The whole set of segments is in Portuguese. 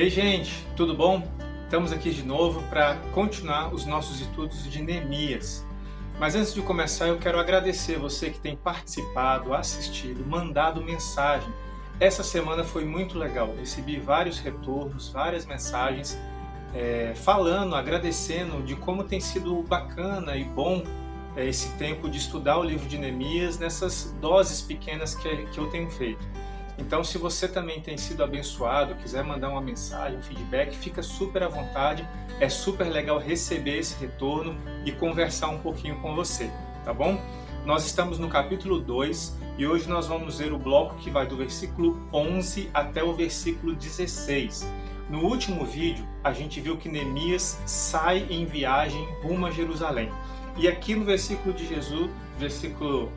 Ei gente, tudo bom? Estamos aqui de novo para continuar os nossos estudos de Neemias. Mas antes de começar eu quero agradecer você que tem participado, assistido, mandado mensagem. Essa semana foi muito legal, recebi vários retornos, várias mensagens falando, agradecendo de como tem sido bacana e bom esse tempo de estudar o livro de Neemias nessas doses pequenas que eu tenho feito. Então, se você também tem sido abençoado, quiser mandar uma mensagem, um feedback, fica super à vontade. É super legal receber esse retorno e conversar um pouquinho com você, tá bom? Nós estamos no capítulo 2 e hoje nós vamos ver o bloco que vai do versículo 11 até o versículo 16. No último vídeo, a gente viu que Neemias sai em viagem rumo a Jerusalém. E aqui no versículo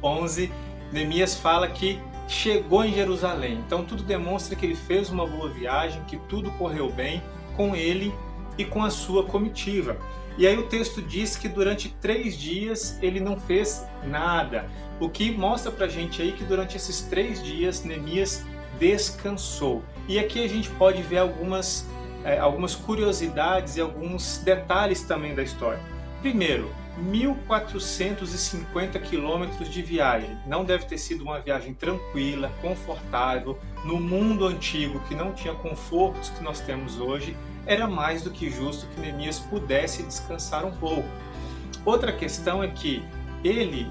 11, Neemias fala que chegou em Jerusalém. Então tudo demonstra que ele fez uma boa viagem, que tudo correu bem com ele e com a sua comitiva. E aí o texto diz que durante 3 dias ele não fez nada, o que mostra pra gente aí que durante esses 3 dias Neemias descansou. E aqui a gente pode ver algumas curiosidades e alguns detalhes também da história. Primeiro, 1.450 quilômetros de viagem. Não deve ter sido uma viagem tranquila, confortável. No mundo antigo, que não tinha confortos que nós temos hoje, era mais do que justo que Neemias pudesse descansar um pouco. Outra questão é que ele,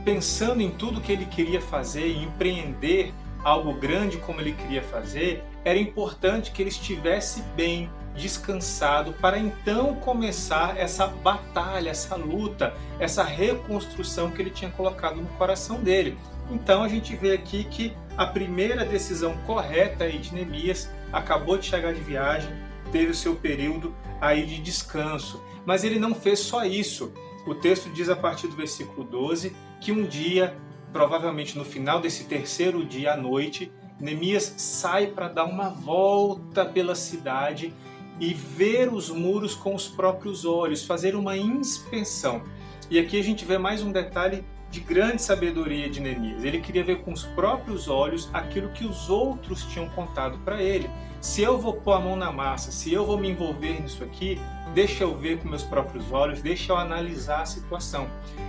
pensando em tudo que ele queria fazer e empreender algo grande como ele queria fazer, era importante que ele estivesse bem, descansado, para então começar essa batalha, essa luta, essa reconstrução que ele tinha colocado no coração dele. Então a gente vê aqui que a primeira decisão correta aí de Neemias, acabou de chegar de viagem, teve o seu período aí de descanso. Mas ele não fez só isso. O texto diz a partir do versículo 12 que um dia, provavelmente no final desse 3º dia à noite, Neemias sai para dar uma volta pela cidade e ver os muros com os próprios olhos, fazer uma inspeção. E aqui a gente vê mais um detalhe de grande sabedoria de Neemias. Ele queria ver com os próprios olhos aquilo que os outros tinham contado para ele. Se eu vou pôr a mão na massa, se eu vou me envolver nisso aqui, deixa eu ver com meus próprios olhos, deixa eu analisar a situação.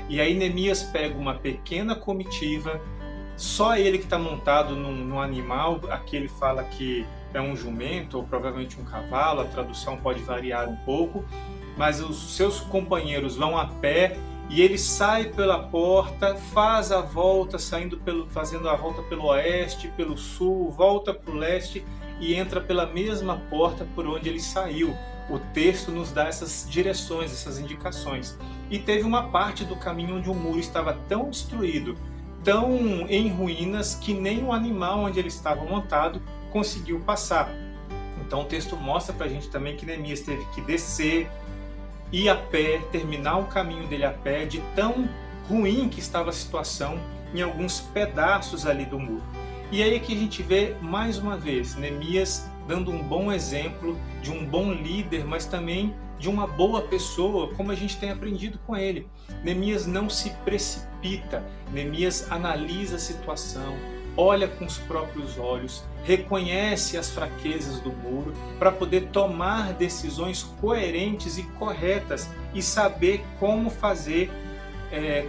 E aí Neemias pega uma pequena comitiva, só ele que está montado num animal, aqui ele fala que é um jumento ou provavelmente um cavalo, a tradução pode variar um pouco, mas os seus companheiros vão a pé e ele sai pela porta, faz a volta, fazendo a volta pelo oeste, pelo sul, volta para o leste e entra pela mesma porta por onde ele saiu. O texto nos dá essas direções, essas indicações. E teve uma parte do caminho onde o muro estava tão destruído, tão em ruínas, que nem o animal onde ele estava montado conseguiu passar. Então o texto mostra pra gente também que Neemias teve que descer, ir a pé, terminar o caminho dele a pé, de tão ruim que estava a situação em alguns pedaços ali do muro. E aí que a gente vê mais uma vez Neemias dando um bom exemplo de um bom líder, mas também de uma boa pessoa, como a gente tem aprendido com ele. Neemias não se precipita, Neemias analisa a situação, olha com os próprios olhos, reconhece as fraquezas do muro para poder tomar decisões coerentes e corretas e saber como fazer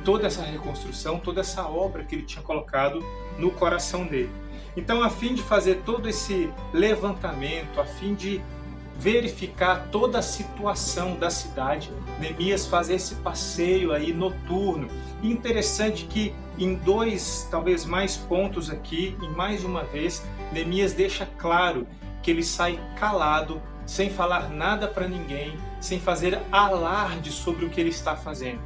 toda essa reconstrução, toda essa obra que ele tinha colocado no coração dele. Então, a fim de fazer todo esse levantamento, a fim de verificar toda a situação da cidade, Neemias faz esse passeio aí noturno. E interessante que em 2, talvez mais pontos aqui, e mais de uma vez, Neemias deixa claro que ele sai calado, sem falar nada para ninguém, sem fazer alarde sobre o que ele está fazendo.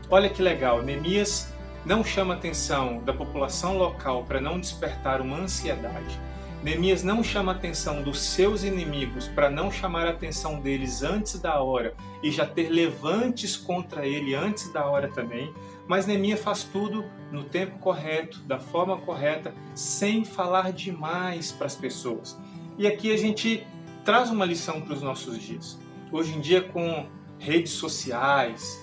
Olha que legal, Neemias não chama a atenção da população local para não despertar uma ansiedade. Neemias não chama a atenção dos seus inimigos para não chamar a atenção deles antes da hora e já ter levantes contra ele antes da hora também, mas Neemias faz tudo no tempo correto, da forma correta, sem falar demais para as pessoas. E aqui a gente traz uma lição para os nossos dias. Hoje em dia, com redes sociais,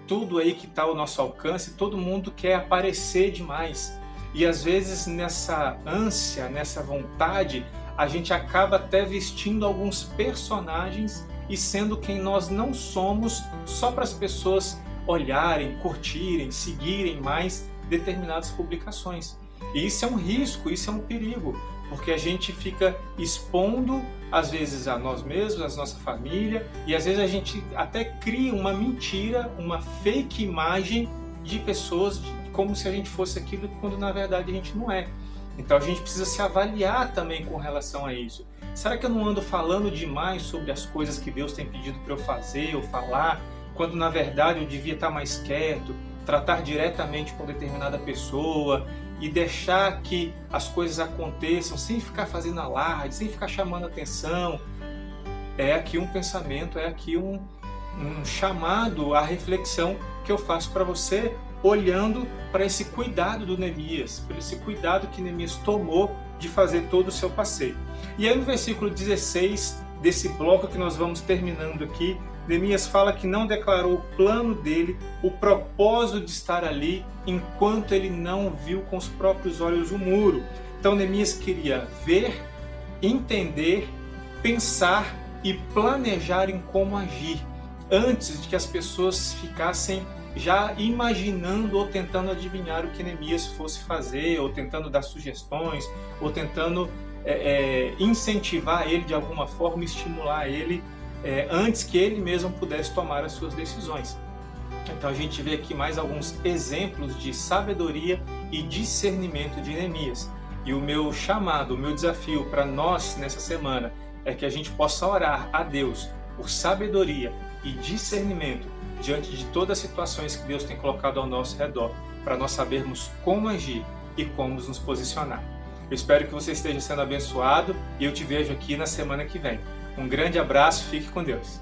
tudo aí que está ao nosso alcance, todo mundo quer aparecer demais. E às vezes nessa ânsia, nessa vontade, a gente acaba até vestindo alguns personagens e sendo quem nós não somos, só para as pessoas olharem, curtirem, seguirem mais determinadas publicações. E isso é um risco, isso é um perigo, porque a gente fica expondo, às vezes, a nós mesmos, a nossa família, e às vezes a gente até cria uma mentira, uma fake imagem de pessoas, como se a gente fosse aquilo, quando na verdade a gente não é. Então a gente precisa se avaliar também com relação a isso. Será que eu não ando falando demais sobre as coisas que Deus tem pedido para eu fazer ou falar, quando na verdade eu devia estar mais quieto, tratar diretamente com determinada pessoa e deixar que as coisas aconteçam sem ficar fazendo alarde, sem ficar chamando atenção? É aqui um pensamento, é aqui um chamado à reflexão que eu faço para você, olhando para esse cuidado do Neemias, para esse cuidado que Neemias tomou de fazer todo o seu passeio. E aí no versículo 16 desse bloco que nós vamos terminando aqui, Neemias fala que não declarou o plano dele, o propósito de estar ali, enquanto ele não viu com os próprios olhos o muro. Então Neemias queria ver, entender, pensar e planejar em como agir, antes de que as pessoas ficassem já imaginando ou tentando adivinhar o que Neemias fosse fazer, ou tentando dar sugestões, ou tentando incentivar ele de alguma forma, estimular ele, antes que ele mesmo pudesse tomar as suas decisões. Então a gente vê aqui mais alguns exemplos de sabedoria e discernimento de Neemias. E o meu chamado, o meu desafio para nós nessa semana é que a gente possa orar a Deus por sabedoria e discernimento diante de todas as situações que Deus tem colocado ao nosso redor, para nós sabermos como agir e como nos posicionar. Eu espero que você esteja sendo abençoado e eu te vejo aqui na semana que vem. Um grande abraço, fique com Deus.